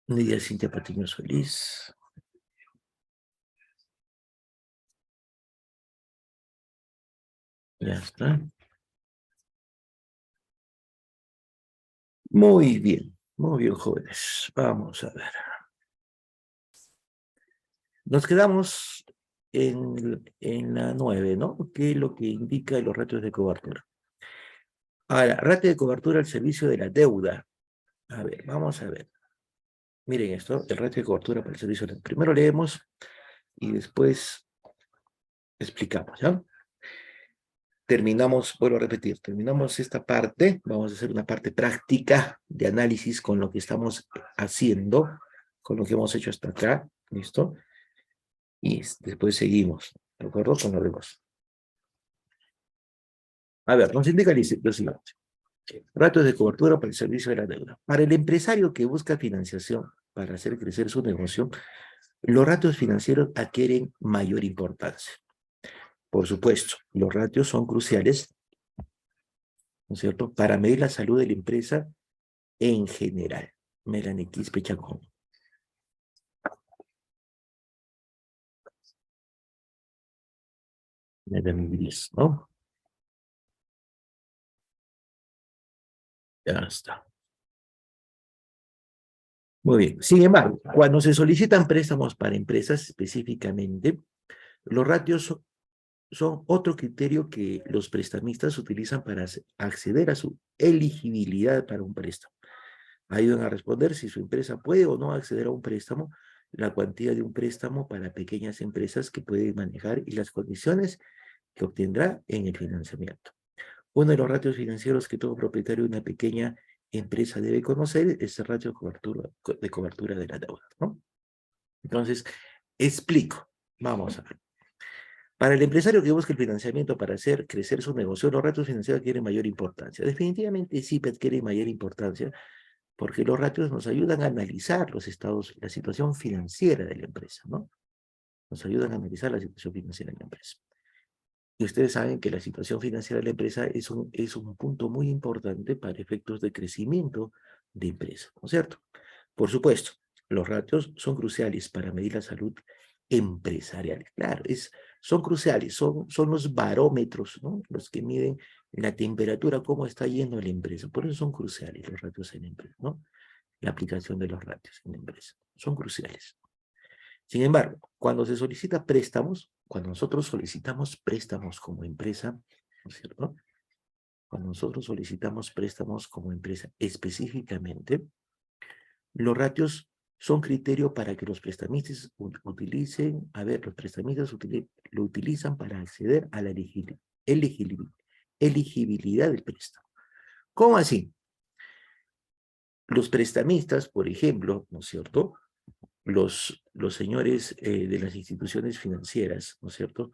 Lidia Cintia Patiño Solís. Ya está. Muy bien, jóvenes. Vamos a ver. Nos quedamos en la 9, ¿no? ¿Qué es lo que indica los ratios de cobertura? Ahora, ratio de cobertura al servicio de la deuda. A ver, vamos a ver. Miren esto, el ratio de cobertura para el servicio de la deuda. Primero leemos y después explicamos, ¿ya? Terminamos, vuelvo a repetir, terminamos esta parte, vamos a hacer una parte práctica de análisis con lo que estamos haciendo, con lo que hemos hecho hasta acá, ¿listo? Y después seguimos, ¿de acuerdo? Con lo demás. A ver, nos indica lo siguiente. Ratios de cobertura para el servicio de la deuda. Para el empresario que busca financiación para hacer crecer su negocio, los ratios financieros adquieren mayor importancia. Por supuesto, los ratios son cruciales, ¿no es cierto?, para medir la salud de la empresa en general. Melanie Quispe Chacón. Melanie Gris, ¿no? Ya está. Muy bien. Sin embargo, cuando se solicitan préstamos para empresas específicamente, los ratios son otro criterio que los prestamistas utilizan para acceder a su elegibilidad para un préstamo. Ayudan a responder si su empresa puede o no acceder a un préstamo, la cuantía de un préstamo para pequeñas empresas que pueden manejar y las condiciones que obtendrá en el financiamiento. Uno de los ratios financieros que todo propietario de una pequeña empresa debe conocer es el ratio de cobertura de la deuda, ¿no? Entonces, explico. Vamos a ver. Para el empresario que busca el financiamiento para hacer crecer su negocio, los ratios financieros adquieren mayor importancia. Definitivamente sí adquieren mayor importancia porque los ratios nos ayudan a analizar los estados, la situación financiera de la empresa, ¿no? Nos ayudan a analizar la situación financiera de la empresa. Y ustedes saben que la situación financiera de la empresa es un punto muy importante para efectos de crecimiento de empresa, ¿no es cierto? Por supuesto, los ratios son cruciales para medir la salud empresarial. Claro, son cruciales, son los barómetros, ¿no? Los que miden la temperatura, cómo está yendo la empresa. Por eso son cruciales los ratios en la empresa, ¿no? La aplicación de los ratios en la empresa. Son cruciales. Sin embargo, cuando se solicita préstamos, cuando nosotros solicitamos préstamos como empresa, ¿no es cierto? Cuando nosotros solicitamos préstamos como empresa específicamente, los ratios son criterio para que los prestamistas utilicen, a ver, los prestamistas lo utilizan para acceder a la elegibilidad del préstamo. ¿Cómo así? Los prestamistas, por ejemplo, ¿no es cierto?, los señores de las instituciones financieras, ¿no es cierto?,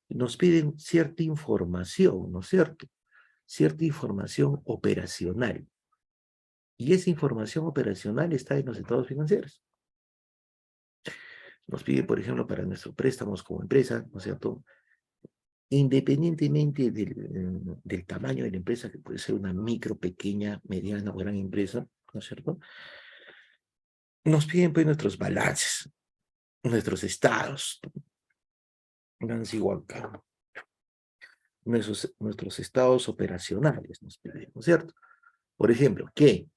nos piden cierta información, ¿no es cierto?, cierta información operacional. Y esa información operacional está en los estados financieros. Nos piden, por ejemplo, para nuestros préstamos como empresa, ¿no es cierto?, independientemente del tamaño de la empresa, que puede ser una micro, pequeña, mediana o gran empresa, ¿no es cierto?, nos piden pues nuestros balances, nuestros estados, Nancy Huanca, nuestros estados operacionales, nos piden, ¿no es cierto? Por ejemplo, ¿qué?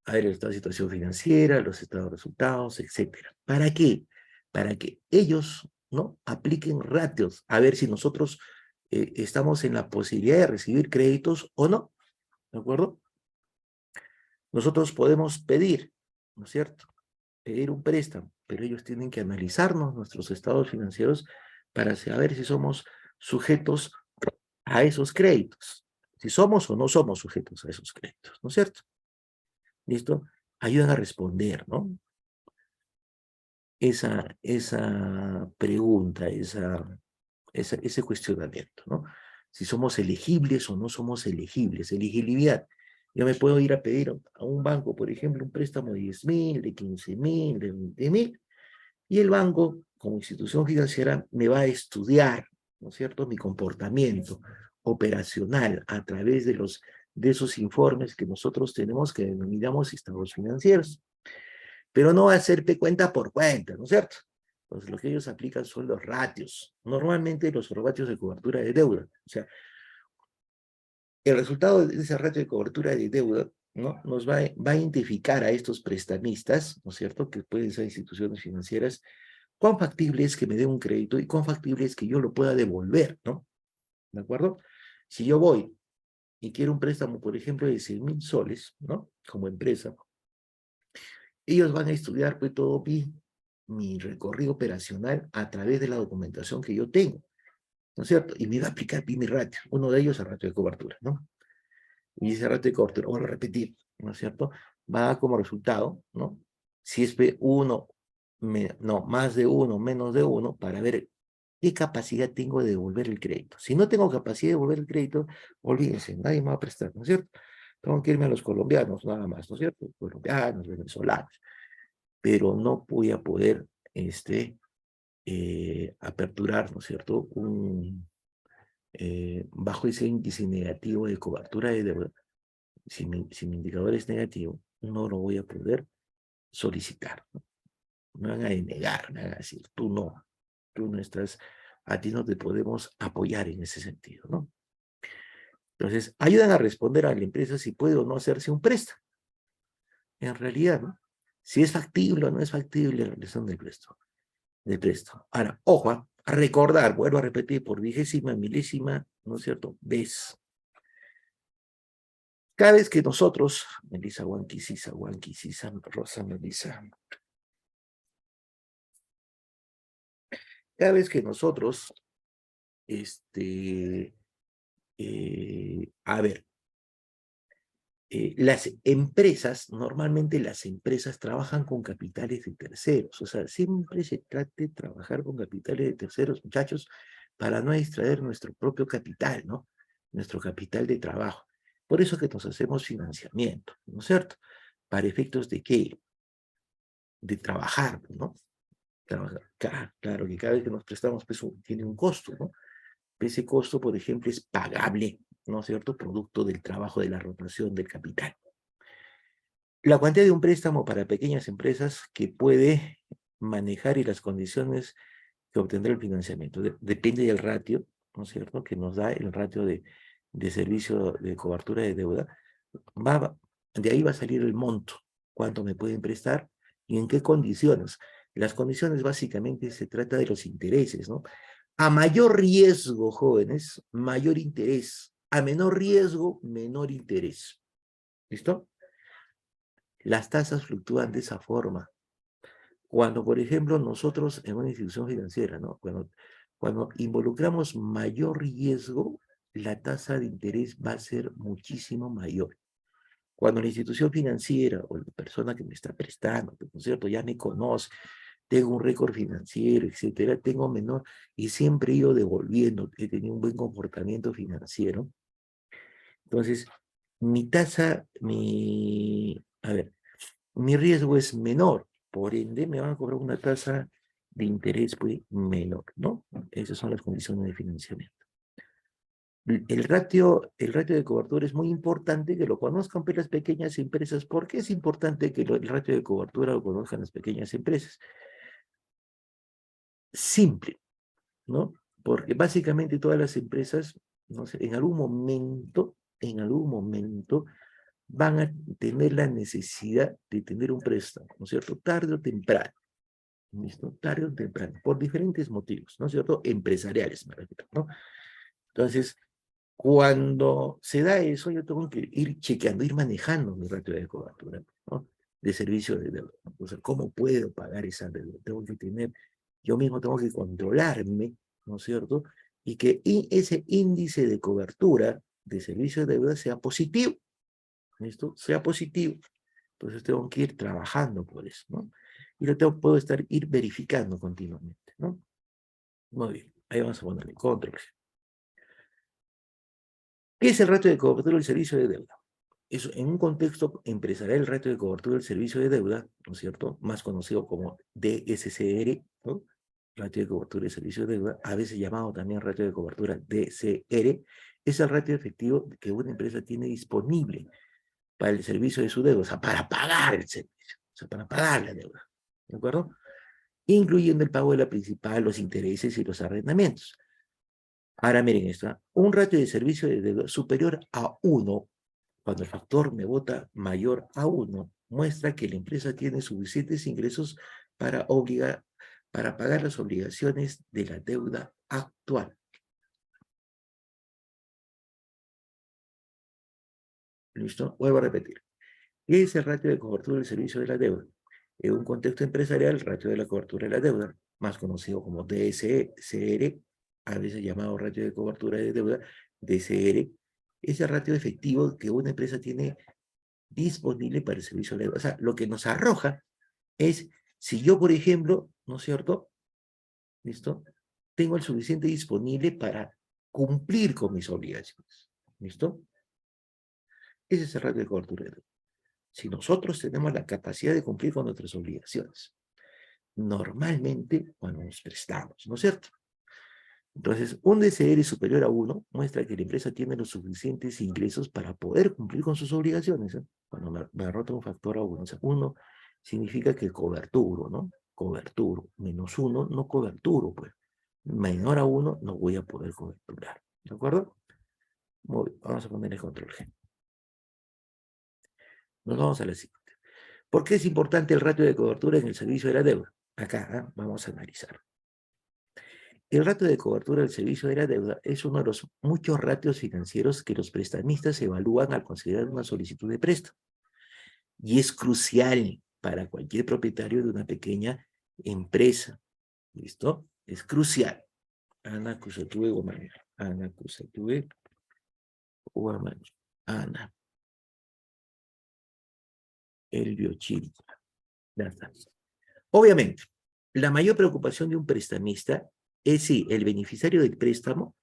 A ver, el estado de situación financiera, los estados de resultados, etcétera. ¿Para qué? Para que ellos, ¿no?, apliquen ratios, a ver si nosotros estamos en la posibilidad de recibir créditos o no, ¿de acuerdo? Nosotros podemos pedir, ¿no es cierto?, pedir un préstamo, pero ellos tienen que analizarnos nuestros estados financieros para saber si somos sujetos a esos créditos, si somos o no somos sujetos a esos créditos, ¿no es cierto? ¿Listo? Ayudan a responder, ¿no?, esa pregunta, ese cuestionamiento, ¿no? Si somos elegibles o no somos elegibles, elegibilidad. Yo me puedo ir a pedir a un banco, por ejemplo, un préstamo de 10.000, de 15.000, de 20.000, y el banco, como institución financiera, me va a estudiar, ¿no es cierto?, mi comportamiento operacional a través de esos informes que nosotros tenemos que denominamos estados financieros. pero no va a hacerte cuenta por cuenta, ¿no es cierto? Entonces, lo que ellos aplican son los ratios. Normalmente los ratios de cobertura de deuda. O sea, el resultado de ese ratio de cobertura de deuda, ¿no? Nos va a identificar a estos prestamistas, ¿no es cierto?, que pueden ser instituciones financieras, cuán factible es que me dé un crédito y cuán factible es que yo lo pueda devolver, ¿no? ¿De acuerdo? Si yo voy y quiero un préstamo, por ejemplo, de 100.000 soles, ¿no? Como empresa, ellos van a estudiar pues todo mi recorrido operacional a través de la documentación que yo tengo, ¿no es cierto? Y me va a aplicar mi ratio, uno de ellos el ratio de cobertura, ¿no? Y ese ratio de cobertura, vuelvo a repetir, ¿no es cierto? Va a dar como resultado, ¿no? Si es uno, no, más de uno, menos de uno, para ver qué capacidad tengo de devolver el crédito. Si no tengo capacidad de devolver el crédito, olvídense, nadie me va a prestar, ¿no es cierto? Tengo que irme a los colombianos, nada más, ¿no es cierto? Colombianos, venezolanos, pero no voy a poder, aperturar, ¿no es cierto? Bajo ese índice negativo de cobertura de deuda, si mi indicador es negativo, no lo voy a poder solicitar, ¿no? Me van a denegar, me van a decir, tú no estás, a ti no te podemos apoyar en ese sentido, ¿no? Entonces, ayudan a responder a la empresa si puede o no hacerse un préstamo. En realidad, ¿no? Si es factible o no es factible la realización del préstamo. Ahora, ojo, a recordar, vuelvo a repetir por 20ª, milésima, ¿no es cierto?, vez. Cada vez que nosotros, Melissa, Sisa, Rosa, Melissa, cada vez que nosotros, a ver, las empresas, normalmente las empresas trabajan con capitales de terceros, o sea, siempre se trate de trabajar con capitales de terceros, muchachos, para no extraer nuestro propio capital, ¿no? Nuestro capital de trabajo. Por eso que nos hacemos financiamiento, ¿no es cierto? ¿Para efectos de qué? De trabajar, ¿no? Trabajar. Claro que cada vez que nos prestamos, pues tiene un costo, ¿no? Ese costo, por ejemplo, es pagable, ¿no es cierto?, producto del trabajo de la rotación del capital. La cuantía de un préstamo para pequeñas empresas que puede manejar y las condiciones que obtendrá el financiamiento. Depende del ratio, ¿no es cierto?, que nos da el ratio de servicio de cobertura de deuda. De ahí va a salir el monto, cuánto me pueden prestar y en qué condiciones. Las condiciones básicamente se trata de los intereses, ¿no? A mayor riesgo, jóvenes, mayor interés. A menor riesgo, menor interés. ¿Listo? Las tasas fluctúan de esa forma. Cuando, por ejemplo, nosotros en una institución financiera, ¿no?, cuando involucramos mayor riesgo, la tasa de interés va a ser muchísimo mayor. Cuando la institución financiera o la persona que me está prestando, ¿no es cierto?, ya me conoce, tengo un récord financiero, etcétera, tengo menor, y siempre he ido devolviendo, he tenido un buen comportamiento financiero. Entonces, a ver, mi riesgo es menor, por ende me van a cobrar una tasa de interés pues, menor, ¿no? Esas son las condiciones de financiamiento. El ratio de cobertura es muy importante que lo conozcan pues, las pequeñas empresas. ¿Por qué es importante que el ratio de cobertura lo conozcan las pequeñas empresas? Simple, ¿no? Porque básicamente todas las empresas, no sé, en algún momento, van a tener la necesidad de tener un préstamo, ¿no es cierto? Tarde o temprano, ¿listo? Tarde o temprano, por diferentes motivos, ¿no es cierto? Empresariales, me refiero, ¿no? Entonces, cuando se da eso, yo tengo que ir chequeando, ir manejando mi ratio de cobertura, ¿no? De servicio de deuda. O sea, ¿cómo puedo pagar esa deuda? Yo mismo tengo que controlarme, ¿no es cierto? Y que ese índice de cobertura de servicio de deuda sea positivo, ¿listo? Sea positivo. Entonces tengo que ir trabajando por eso, ¿no? Y puedo ir verificando continuamente, ¿no? Muy bien, ahí vamos a ponerle control. ¿Qué es el ratio de cobertura del servicio de deuda? Eso, en un contexto empresarial, el ratio de cobertura del servicio de deuda, ¿no es cierto?, más conocido como DSCR, ¿no?, ratio de cobertura del servicio de deuda, a veces llamado también ratio de cobertura DCR, es el ratio efectivo que una empresa tiene disponible para el servicio de su deuda, o sea, para pagar el servicio. O sea, para pagar la deuda, ¿de acuerdo? Incluyendo el pago de la principal, los intereses y los arrendamientos. Ahora miren esto, ¿eh? Un ratio de servicio de deuda superior a 1, cuando el factor me bota mayor a 1, muestra que la empresa tiene suficientes ingresos para para pagar las obligaciones de la deuda actual. ¿Listo? Vuelvo a repetir. ¿Qué es el ratio de cobertura del servicio de la deuda? En un contexto empresarial, el ratio de la cobertura de la deuda, más conocido como DSCR, a veces llamado ratio de cobertura de deuda, DCR, es el ratio efectivo que una empresa tiene disponible para el servicio de la deuda. O sea, lo que nos arroja es, si yo, por ejemplo, ¿no es cierto? ¿Listo? Tengo el suficiente disponible para cumplir con mis obligaciones. ¿Listo? Ese es el ratio de cobertura de deuda. Si nosotros tenemos la capacidad de cumplir con nuestras obligaciones, normalmente cuando nos prestamos, ¿no es cierto? Entonces, un DCR superior a 1 muestra que la empresa tiene los suficientes ingresos para poder cumplir con sus obligaciones, ¿eh? Cuando me arrota un factor a 1, o sea, 1 significa que coberturo, ¿no? Coberturo, menos 1, no coberturo, pues. Menor a 1, no voy a poder coberturar, ¿de acuerdo? Muy bien, vamos a poner el control G. Nos vamos a la siguiente. ¿Por qué es importante el ratio de cobertura en el servicio de la deuda? Acá, ¿eh? Vamos a analizar. El ratio de cobertura del servicio de la deuda es uno de los muchos ratios financieros que los prestamistas evalúan al considerar una solicitud de préstamo. Y es crucial para cualquier propietario de una pequeña empresa. ¿Listo? Es crucial. Ana Kusatue Guamani. Ana Kusatue Guamani. Ana. El biochip. Ya está. Obviamente, la mayor preocupación de un prestamista es si el beneficiario del préstamo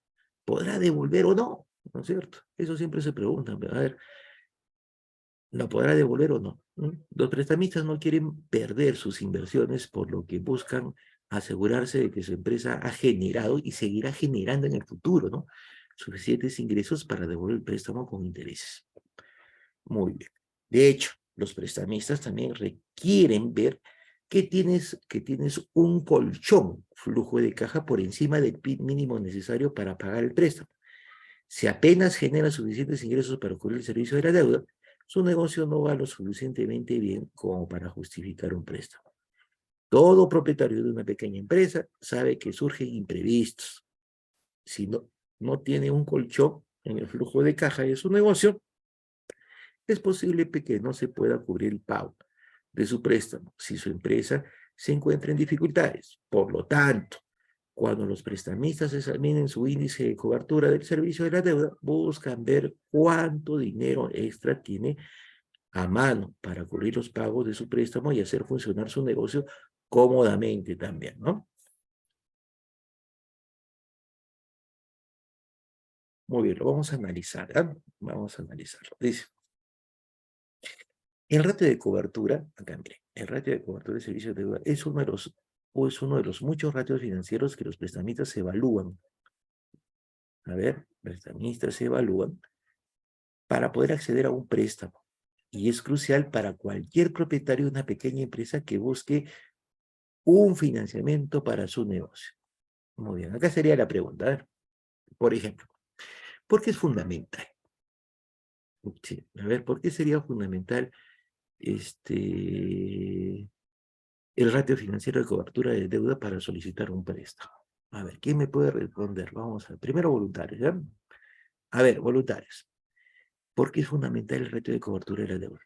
podrá devolver o no, ¿no es cierto? Eso siempre se pregunta, a ver, ¿lo podrá devolver o no? Los prestamistas no quieren perder sus inversiones, por lo que buscan asegurarse de que su empresa ha generado y seguirá generando en el futuro, ¿no? Suficientes ingresos para devolver el préstamo con intereses. Muy bien. De hecho, los prestamistas también requieren ver que tienes un colchón flujo de caja por encima del PIB mínimo necesario para pagar el préstamo. Si apenas genera suficientes ingresos para cubrir el servicio de la deuda, su negocio no va lo suficientemente bien como para justificar un préstamo. Todo propietario de una pequeña empresa sabe que surgen imprevistos. Si no tiene un colchón en el flujo de caja de su negocio, es posible que no se pueda cubrir el pago de su préstamo si su empresa se encuentra en dificultades. Por lo tanto, cuando los prestamistas examinen su índice de cobertura del servicio de la deuda, buscan ver cuánto dinero extra tiene a mano para cubrir los pagos de su préstamo y hacer funcionar su negocio cómodamente también, ¿no? Muy bien, lo vamos a analizar, ¿eh? Vamos a analizarlo. Dice, el ratio de cobertura, acá mire, el ratio de cobertura de servicio de deuda es uno de los muchos ratios financieros que los prestamistas evalúan. A ver, prestamistas evalúan para poder acceder a un préstamo. Y es crucial para cualquier propietario de una pequeña empresa que busque un financiamiento para su negocio. Muy bien, acá sería la pregunta. A ver, por ejemplo, ¿por qué es fundamental? Sí, a ver, ¿por qué sería fundamental el ratio financiero de cobertura de deuda para solicitar un préstamo? A ver, ¿quién me puede responder? Vamos a ver. Primero, voluntarios, ¿ya? A ver, voluntarios. ¿Por qué es fundamental el ratio de cobertura de la deuda?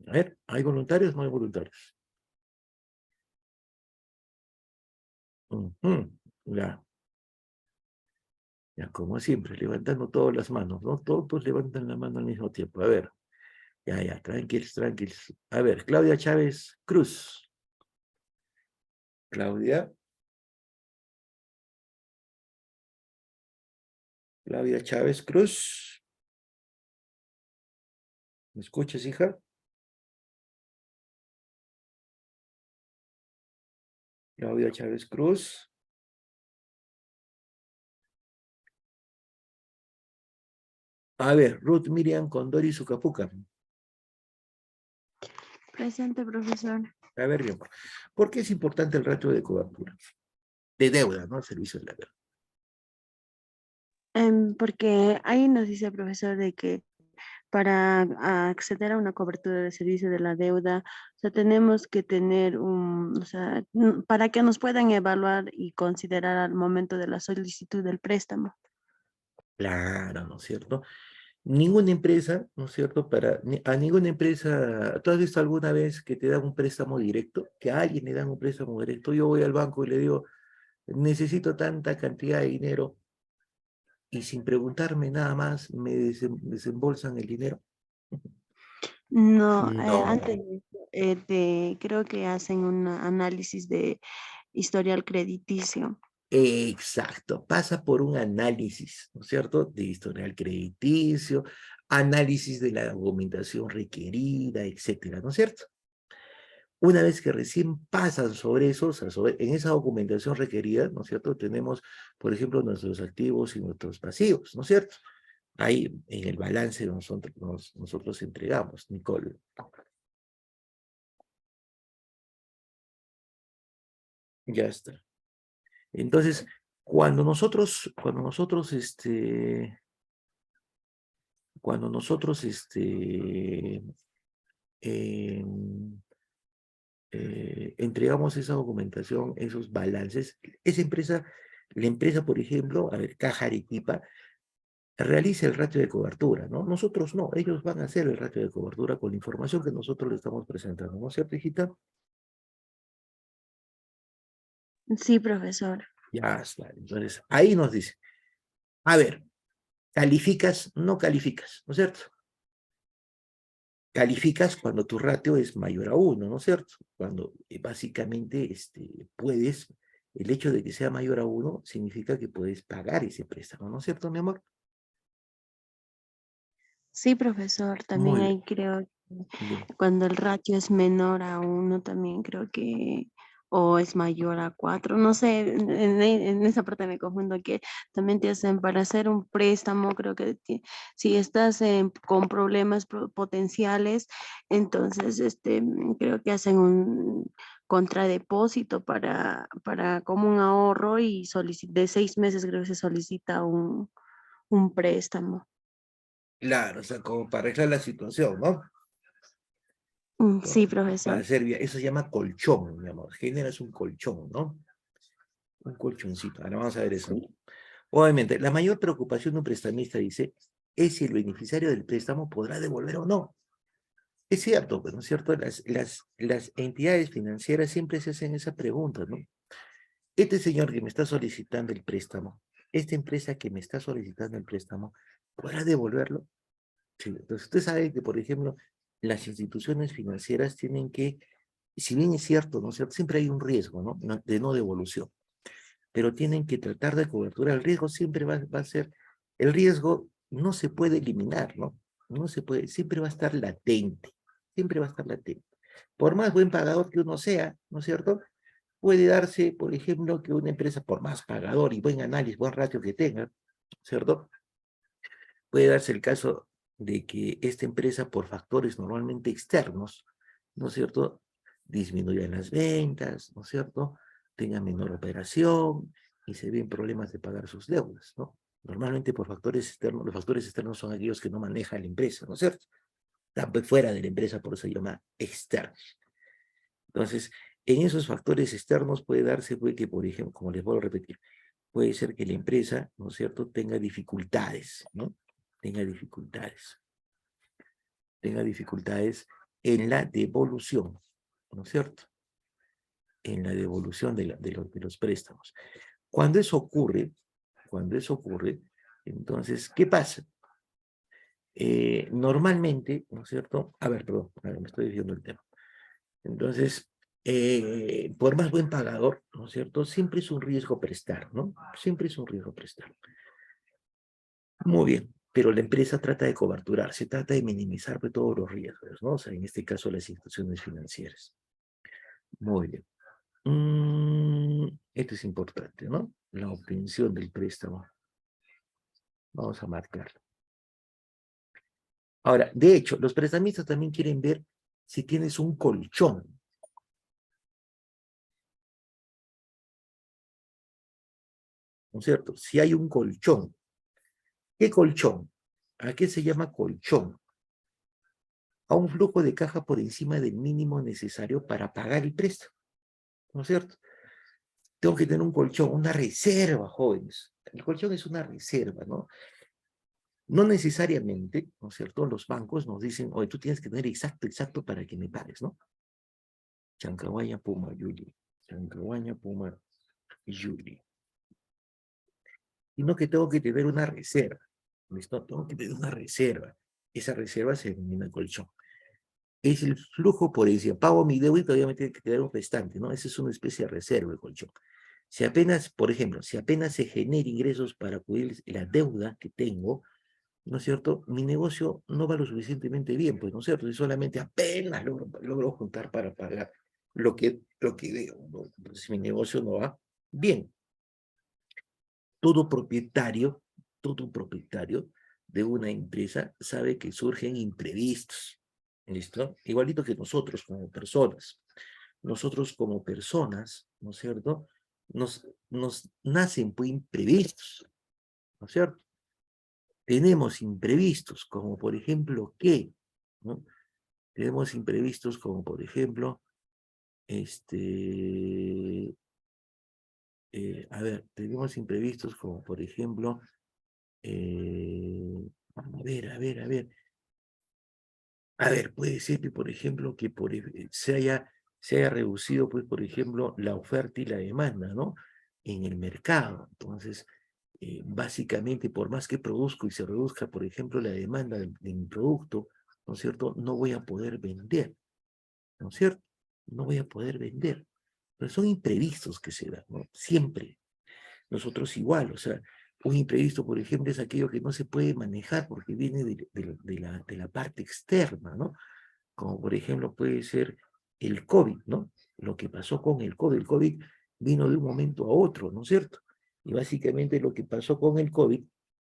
A ver, ¿hay voluntarios o no hay voluntarios? Ya, ya, como siempre, levantando todas las manos, ¿no? Todos levantan la mano al mismo tiempo. A ver, ya, tranquilos, tranquilos. A ver, Claudia Chávez Cruz. Claudia, Claudia Chávez Cruz. ¿Me escuchas, hija? Claudia Chávez Cruz. A ver, Ruth Miriam Condori Sucapuca. Presente, profesor. A ver, bien, ¿por qué es importante el ratio de cobertura? De deuda, ¿no? El servicio de la deuda. Porque ahí nos dice el profesor de que para acceder a una cobertura de servicio de la deuda, o sea, tenemos que tener o sea, para que nos puedan evaluar y considerar al momento de la solicitud del préstamo. Claro, ¿no es cierto? Ninguna empresa, ¿no es cierto? A ninguna empresa, ¿tú has visto alguna vez que te dan un préstamo directo? Que a alguien le dan un préstamo directo. Yo voy al banco y le digo, necesito tanta cantidad de dinero y sin preguntarme nada más me desembolsan el dinero. No, antes No. de eso, creo que hacen un análisis de historial crediticio. Exacto, pasa por un análisis, ¿no es cierto? De historial crediticio, análisis de la documentación requerida, etcétera, ¿no es cierto? Una vez que recién pasan sobre eso, o sea, en esa documentación requerida, ¿no es cierto? Tenemos, por ejemplo, nuestros activos y nuestros pasivos, ¿no es cierto? Ahí en el balance nosotros entregamos, Nicole. Ya está. Entonces, cuando nosotros, em, entregamos esa documentación, esos balances, la empresa, por ejemplo, a ver, Caja Arequipa, realiza el ratio de cobertura, ¿no? Nosotros no, ellos van a hacer el ratio de cobertura con la información que nosotros le estamos presentando, ¿no es cierto, hijita? Sí, profesor. Ya está. Entonces, ahí nos dice, a ver, ¿calificas? No calificas, ¿no es cierto? Calificas cuando tu ratio es mayor a 1, ¿no es cierto? Cuando básicamente puedes, el hecho de que sea mayor a 1 significa que puedes pagar ese préstamo, ¿no es cierto, mi amor? Sí, profesor. También Muy bien. ahí creo Dime. que cuando el ratio es menor a 1, también creo que, o es mayor a 4, no sé, en esa parte me confundo que también te hacen para hacer un préstamo, creo que si estás con problemas potenciales, entonces creo que hacen un contradepósito para como un ahorro y de 6 meses creo que se solicita un préstamo. Claro, o sea, como para arreglar la situación, ¿no? Sí, Para profesor. hacer bien, eso se llama colchón, mi amor. Generas un colchón, ¿no? Un colchoncito. Ahora vamos a ver eso. Sí. Obviamente, la mayor preocupación de un prestamista, dice, es si el beneficiario del préstamo podrá devolver o no. Es cierto, pues, ¿no es cierto? Las entidades financieras siempre se hacen esa pregunta, ¿no? Este señor que me está solicitando el préstamo, esta empresa que me está solicitando el préstamo, ¿podrá devolverlo? Sí, entonces usted sabe que, por ejemplo, las instituciones financieras tienen que, si bien es cierto, ¿no es cierto? Siempre hay un riesgo, ¿no? De no devolución, pero tienen que tratar de cobertura. El riesgo siempre va a ser, el riesgo no se puede eliminar, ¿no? No se puede, siempre va a estar latente, siempre va a estar latente. Por más buen pagador que uno sea, ¿no es cierto? Puede darse, por ejemplo, que una empresa, por más pagador y buen análisis, buen ratio que tenga, ¿cierto? Puede darse el caso de que esta empresa, por factores normalmente externos, ¿no es cierto?, disminuya las ventas, ¿no es cierto?, tenga menor operación y se ven problemas de pagar sus deudas, ¿no? Normalmente por factores externos, los factores externos son aquellos que no maneja la empresa, ¿no es cierto? Están fuera de la empresa, por eso se llama externos. Entonces, en esos factores externos puede darse, puede que, por ejemplo, como les vuelvo a repetir, puede ser que la empresa, ¿no es cierto?, tenga dificultades, ¿no? Tenga dificultades en la devolución, ¿no es cierto? En la devolución de los préstamos. Cuando eso ocurre, entonces, ¿qué pasa? Normalmente, ¿no es cierto? A ver, perdón, a ver, me estoy diciendo el tema. Entonces, por más buen pagador, ¿no es cierto? Siempre es un riesgo prestar, ¿no? Siempre es un riesgo prestar. Muy bien, pero la empresa trata de coberturar, se trata de minimizar pues, todos los riesgos, ¿no? O sea, en este caso las instituciones financieras. Muy bien. Esto es importante, ¿no? La obtención del préstamo. Vamos a marcarlo. Ahora, de hecho, los prestamistas también quieren ver si tienes un colchón. ¿No es cierto? Si hay un colchón. ¿Qué colchón? ¿A qué se llama colchón? A un flujo de caja por encima del mínimo necesario para pagar el préstamo. ¿No es cierto? Tengo que tener un colchón, una reserva, jóvenes. El colchón es una reserva, ¿no? No necesariamente, ¿no es cierto? Los bancos nos dicen, oye, tú tienes que tener exacto para que me pagues, ¿no? Chancahuaya, Puma, Yuli. Chancahuaya, Puma, Yuli. Sino que tengo que tener una reserva. ¿Listo? Tengo que tener una reserva. Esa reserva se denomina colchón. Es el flujo por encima. Pago mi deuda y todavía me tiene que quedar un restante, ¿no? Esa es una especie de reserva, el colchón. Si apenas, por ejemplo, si apenas se genera ingresos para cubrir la deuda que tengo, ¿no es cierto? Mi negocio no va lo suficientemente bien, pues, ¿no es cierto? Si solamente apenas logro juntar para pagar lo que debo, ¿no? Entonces mi negocio no va bien. Todo propietario, todo propietario de una empresa sabe que surgen imprevistos, ¿listo? Igualito que nosotros como personas. Nosotros como personas, ¿no es cierto? Nos nacen pues imprevistos, ¿no es cierto? Tenemos imprevistos, como por ejemplo, ¿qué? ¿No? Tenemos imprevistos como por ejemplo, a ver, tenemos imprevistos como por ejemplo, a ver, puede ser que por ejemplo que se haya reducido, pues por ejemplo, la oferta y la demanda, ¿no? En el mercado. Entonces, básicamente, por más que produzco y se reduzca, por ejemplo, la demanda de mi producto, ¿no es cierto? No voy a poder vender, ¿no es cierto? No voy a poder vender. Pero son imprevistos que se dan, ¿no? Siempre. Nosotros igual, o sea, un imprevisto, por ejemplo, es aquello que no se puede manejar porque viene de la parte externa, ¿no? Como por ejemplo puede ser el COVID, ¿no? Lo que pasó con el COVID vino de un momento a otro, ¿no es cierto? Y básicamente lo que pasó con el COVID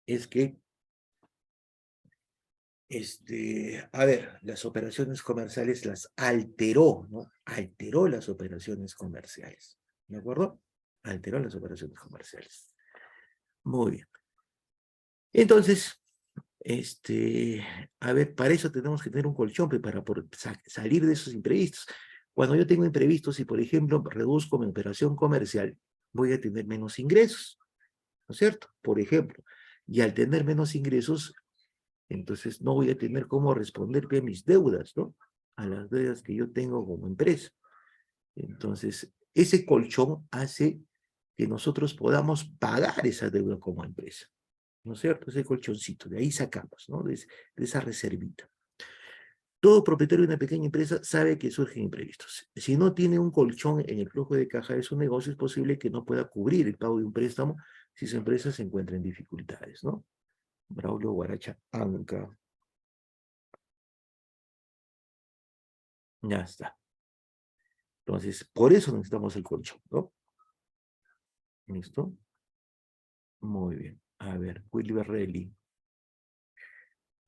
es que, a ver, las operaciones comerciales las alteró, ¿no? Alteró las operaciones comerciales, ¿de acuerdo? Alteró las operaciones comerciales. Muy bien. Entonces, a ver, para eso tenemos que tener un colchón para poder salir de esos imprevistos. Cuando yo tengo imprevistos y, por ejemplo, reduzco mi operación comercial, voy a tener menos ingresos, ¿no es cierto? Por ejemplo, y al tener menos ingresos, entonces no voy a tener cómo responder a mis deudas, ¿no? A las deudas que yo tengo como empresa. Entonces, ese colchón hace que nosotros podamos pagar esa deuda como empresa. ¿No es cierto? Ese colchoncito, de ahí sacamos, ¿no? De esa reservita. Todo propietario de una pequeña empresa sabe que surgen imprevistos. Si no tiene un colchón en el flujo de caja de su negocio, es posible que no pueda cubrir el pago de un préstamo si su empresa se encuentra en dificultades, ¿no? Braulio Guaracha Anca. Ya está. Entonces, por eso necesitamos el colchón, ¿no? ¿Listo? Muy bien. A ver, Wilber Relly.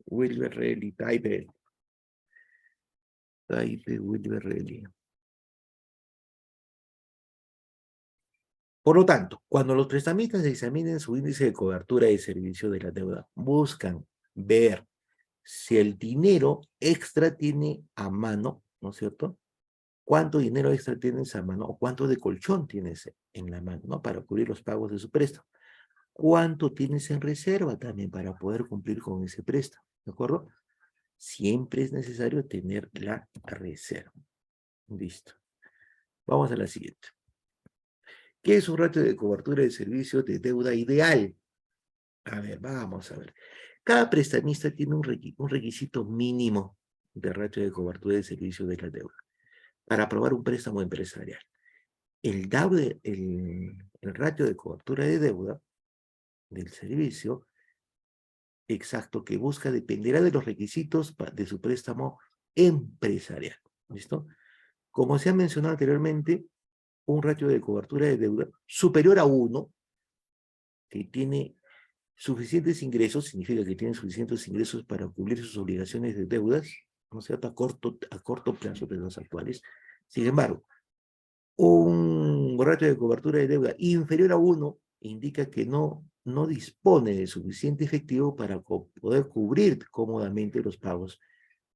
Wilber Relly, Taipe. Taipe, Wilber Relly. Por lo tanto, cuando los prestamistas examinen su índice de cobertura de servicio de la deuda, buscan ver si el dinero extra tiene a mano, ¿no es cierto? ¿Cuánto dinero extra tienes a mano o cuánto de colchón tienes en la mano, ¿no? Para cubrir los pagos de su préstamo. ¿Cuánto tienes en reserva también para poder cumplir con ese préstamo? ¿De acuerdo? Siempre es necesario tener la reserva. Listo. Vamos a la siguiente. ¿Qué es un ratio de cobertura de servicio de deuda ideal? A ver, vamos a ver. Cada prestamista tiene un requisito mínimo de ratio de cobertura de servicio de la deuda para aprobar un préstamo empresarial. El ratio de cobertura de deuda del servicio exacto que busca dependerá de los requisitos de su préstamo empresarial. ¿Listo? Como se ha mencionado anteriormente, un ratio de cobertura de deuda superior a 1, que tiene suficientes ingresos, significa que tiene suficientes ingresos para cubrir sus obligaciones de deudas, ¿no es cierto?, a corto plazo de los actuales. Sin embargo, un ratio de cobertura de deuda inferior a 1 indica que no dispone de suficiente efectivo para poder cubrir cómodamente los pagos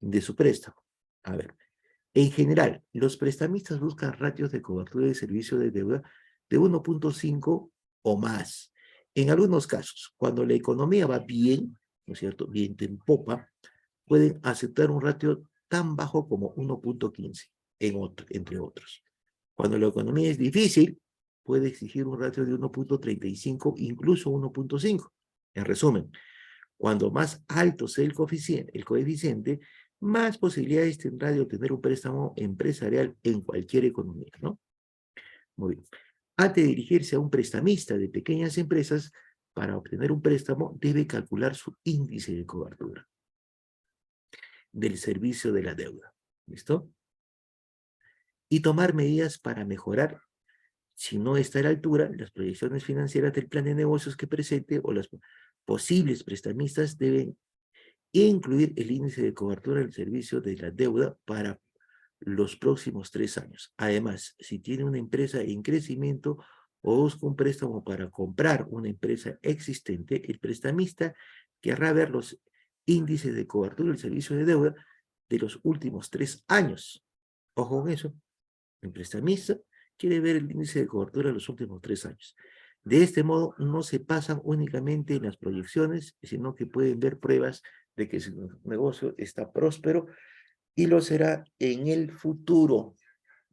de su préstamo. A ver, en general, los prestamistas buscan ratios de cobertura de servicio de deuda de 1.5 o más. En algunos casos, cuando la economía va bien, ¿no es cierto?, viento en popa, pueden aceptar un ratio tan bajo como 1.15, entre otros. Cuando la economía es difícil, puede exigir un ratio de 1.35, incluso 1.5. En resumen, cuando más alto sea el coeficiente, más posibilidades tendrá de obtener un préstamo empresarial en cualquier economía, ¿no? Muy bien. Antes de dirigirse a un prestamista de pequeñas empresas, para obtener un préstamo, debe calcular su índice de cobertura del servicio de la deuda. ¿Listo? Y tomar medidas para mejorar, si no está a la altura, las proyecciones financieras del plan de negocios que presente o los posibles prestamistas deben incluir el índice de cobertura del servicio de la deuda para los próximos 3 años. Además, si tiene una empresa en crecimiento o busca un préstamo para comprar una empresa existente, el prestamista querrá ver los índices de cobertura del servicio de deuda de los últimos 3 años. Ojo con eso. El prestamista quiere ver el índice de cobertura de los últimos 3 años. De este modo, no se pasan únicamente en las proyecciones, sino que pueden ver pruebas de que su negocio está próspero y lo será en el futuro.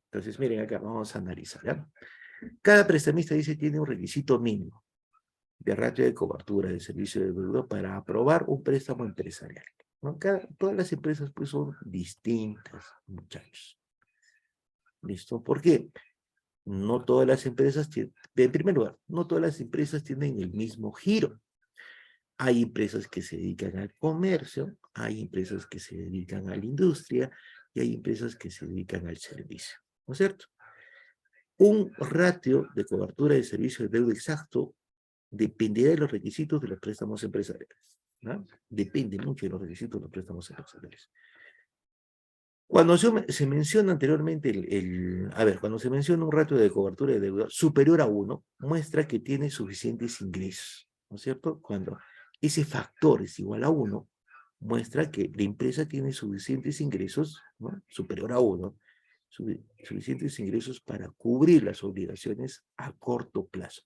Entonces, miren acá, vamos a analizar, ¿ya? Cada prestamista dice tiene un requisito mínimo de ratio de cobertura de servicio de deuda para aprobar un préstamo empresarial, ¿no? Todas las empresas pues son distintas, muchachos. ¿Listo? ¿Por qué? No todas las empresas tienen, en primer lugar, no todas las empresas tienen el mismo giro. Hay empresas que se dedican al comercio, hay empresas que se dedican a la industria y hay empresas que se dedican al servicio, ¿no es cierto? Un ratio de cobertura de servicio de deuda exacto dependerá de los requisitos de los préstamos empresariales, ¿no? Depende mucho de los requisitos de los préstamos empresariales. Cuando se menciona anteriormente cuando se menciona un ratio de cobertura de deuda superior a 1, muestra que tiene suficientes ingresos, ¿no es cierto? Cuando ese factor es igual a 1, muestra que la empresa tiene suficientes ingresos, ¿no? Superior a 1, suficientes ingresos para cubrir las obligaciones a corto plazo,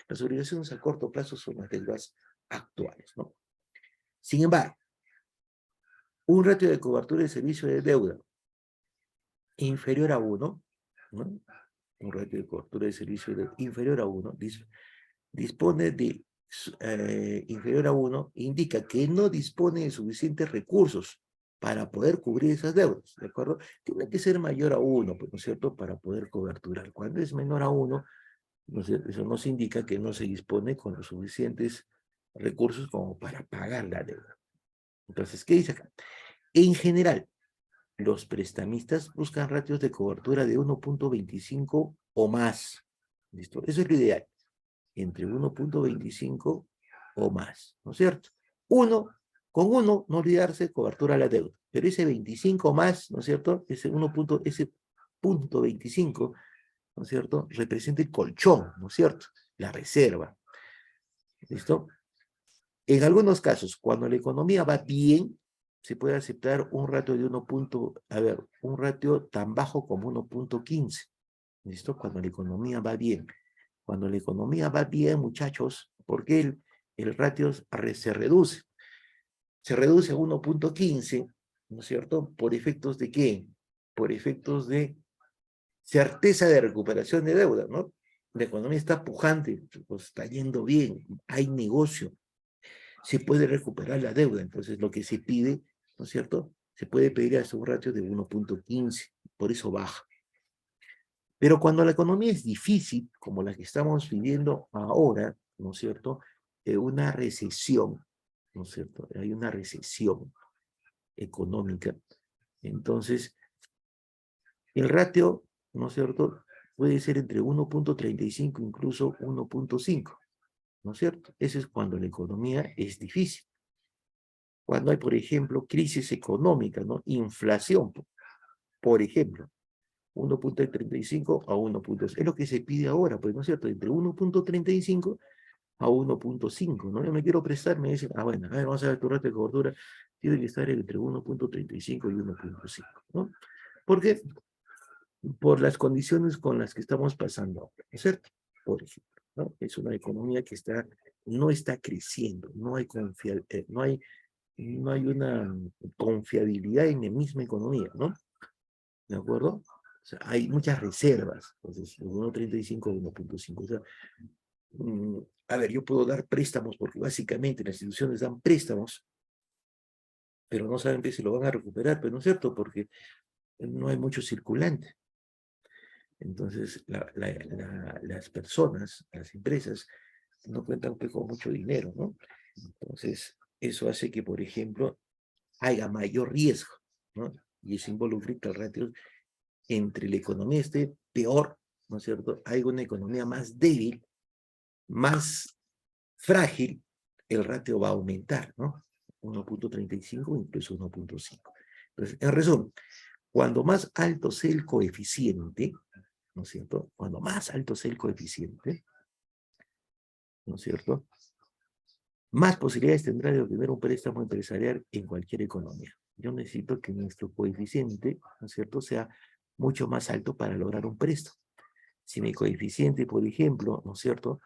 las obligaciones a corto plazo son las deudas actuales, ¿no? Sin embargo, un ratio de cobertura de servicio de deuda inferior a 1, ¿no? Un ratio de cobertura de servicio de deuda inferior a 1, dispone de inferior a 1, indica que no dispone de suficientes recursos para poder cubrir esas deudas, ¿de acuerdo? Tiene que ser mayor a 1, pues, ¿no es cierto?, para poder coberturar. Cuando es menor a 1, ¿no es cierto?, eso nos indica que no se dispone con los suficientes recursos como para pagar la deuda. Entonces, ¿qué dice acá? En general, los prestamistas buscan ratios de cobertura de 1.25 o más. ¿Listo? Eso es lo ideal. Entre 1.25 o más, ¿no es cierto? Con uno, no olvidarse, cobertura a la deuda. Pero ese 25 más, ¿no es cierto? Ese punto 25, ¿no es cierto? Representa el colchón, ¿no es cierto? La reserva. ¿Listo? En algunos casos, cuando la economía va bien, se puede aceptar un ratio de un ratio tan bajo como 1.15. ¿Listo? Cuando la economía va bien. Cuando la economía va bien, muchachos, ¿por qué el ratio se reduce? Se reduce a 1.15, ¿no es cierto? ¿Por efectos de qué? Por efectos de certeza de recuperación de deuda, ¿no? La economía está pujante, pues está yendo bien, hay negocio, se puede recuperar la deuda, entonces lo que se pide, ¿no es cierto? Se puede pedir hasta un ratio de 1.15, por eso baja. Pero cuando la economía es difícil, como la que estamos viviendo ahora, ¿no es cierto? Una recesión, ¿no es cierto? Hay una recesión económica. Entonces, el ratio, ¿no es cierto? Puede ser entre 1.35, incluso 1.5, ¿no es cierto? Eso es cuando la economía es difícil. Cuando hay, por ejemplo, crisis económica, ¿no? Inflación, por ejemplo, 1.35 a 1.2. Es lo que se pide ahora, pues, ¿no es cierto? Entre 1.35 a 1.5, ¿no? Yo me quiero prestar, me dicen, bueno, a ver, vamos a ver tu ratio de cobertura, tiene que estar entre 1.35 y 1.5, ¿no? ¿Por qué? Por las condiciones con las que estamos pasando ahora, ¿no es cierto? Por ejemplo, ¿no? Es una economía que no está creciendo, no hay una confiabilidad en la misma economía, ¿no? ¿De acuerdo? O sea, hay muchas reservas, entonces, 1.35 a 1.5, o sea, a ver, yo puedo dar préstamos porque básicamente las instituciones dan préstamos, pero no saben que si lo van a recuperar, pero no es cierto, porque no hay mucho circulante. Entonces, las personas, las empresas, no cuentan pues, con mucho dinero, ¿no? Entonces, eso hace que, por ejemplo, haya mayor riesgo, ¿no? Y eso involucra que el ratio entre la economía esté peor, ¿no es cierto? Hay una economía más débil, más frágil, el ratio va a aumentar, ¿no? 1.35, incluso 1.5. Entonces, en resumen, cuando más alto sea el coeficiente, ¿no es cierto? Cuando más alto sea el coeficiente, ¿no es cierto? Más posibilidades tendrá de obtener un préstamo empresarial en cualquier economía. Yo necesito que nuestro coeficiente, ¿no es cierto?, sea mucho más alto para lograr un préstamo. Si mi coeficiente, por ejemplo, ¿no es cierto?,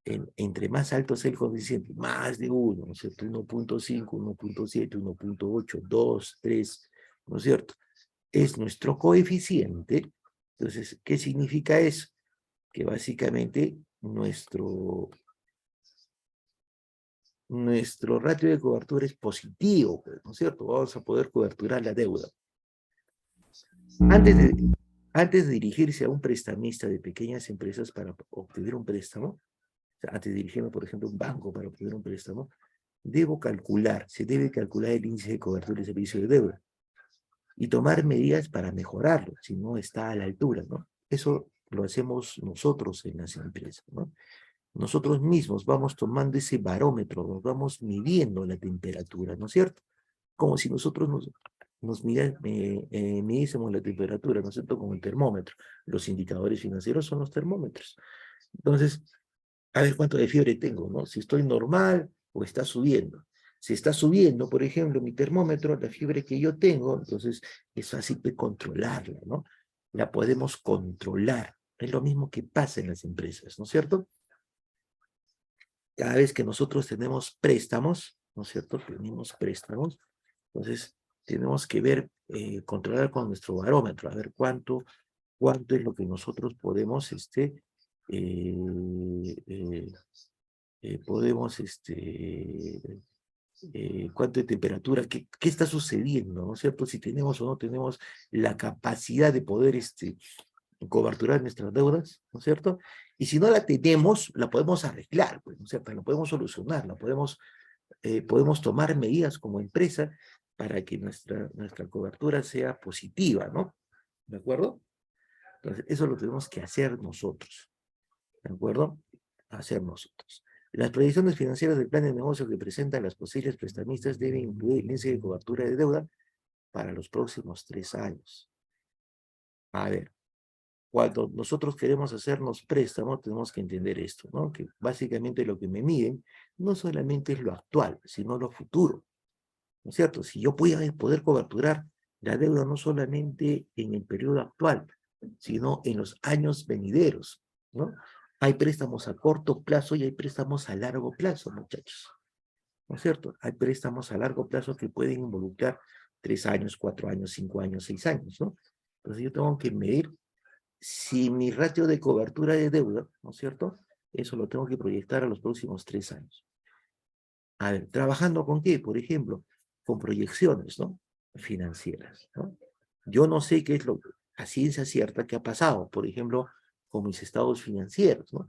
entre más alto sea el coeficiente, más de 1, ¿no es cierto?, 1.5, 1.7, 1.8, 2, 3, ¿no es cierto?, es nuestro coeficiente. Entonces, ¿qué significa eso? Que básicamente nuestro ratio de cobertura es positivo, ¿no es cierto? Vamos a poder coberturar la deuda. Antes de dirigirse a un prestamista de pequeñas empresas para obtener un préstamo, o sea, antes de dirigirme, por ejemplo, a un banco para obtener un préstamo, se debe calcular el índice de cobertura y servicio de deuda y tomar medidas para mejorarlo, si no está a la altura, ¿no? Eso lo hacemos nosotros en las empresas, ¿no? Nosotros mismos vamos tomando ese barómetro, nos vamos midiendo la temperatura, ¿no es cierto? Como si nosotros midiésemos la temperatura, ¿no es cierto? Como el termómetro. Los indicadores financieros son los termómetros. Entonces, a ver cuánto de fiebre tengo, ¿no? Si estoy normal o está subiendo. Si está subiendo, por ejemplo, mi termómetro, la fiebre que yo tengo, entonces es fácil de controlarla, ¿no? La podemos controlar. Es lo mismo que pasa en las empresas, ¿no es cierto? Cada vez que nosotros tenemos préstamos, ¿no es cierto? Tenemos préstamos, entonces tenemos que ver, controlar con nuestro barómetro, a ver cuánto es lo que nosotros podemos, eh, eh, cuánto de temperatura, qué está sucediendo, ¿no es cierto? Si tenemos o no tenemos la capacidad de poder, coberturar nuestras deudas, ¿no es cierto? Y si no la tenemos, la podemos arreglar, pues, ¿no es cierto? La podemos solucionar, podemos tomar medidas como empresa para que nuestra cobertura sea positiva, ¿no? ¿De acuerdo? Entonces, eso lo tenemos que hacer nosotros, ¿de acuerdo? Hacer nosotros. Las proyecciones financieras del plan de negocio que presentan las posibles prestamistas deben incluir el índice de cobertura de deuda para los próximos 3 años. A ver, cuando nosotros queremos hacernos préstamos, tenemos que entender esto, ¿no? Que básicamente lo que me miden no solamente es lo actual, sino lo futuro, ¿no es cierto? Si yo voy a poder coberturar la deuda no solamente en el periodo actual, sino en los años venideros, ¿no? Hay préstamos a corto plazo y hay préstamos a largo plazo, muchachos, ¿no es cierto? Hay préstamos a largo plazo que pueden involucrar 3 años, 4 años, 5 años, 6 años, ¿no? Entonces yo tengo que medir si mi ratio de cobertura de deuda, ¿no es cierto? Eso lo tengo que proyectar a los próximos 3 años. A ver, ¿trabajando con qué? Por ejemplo, con proyecciones, ¿no? Financieras, ¿no? Yo no sé qué es a ciencia cierta que ha pasado, por ejemplo, con mis estados financieros, ¿no?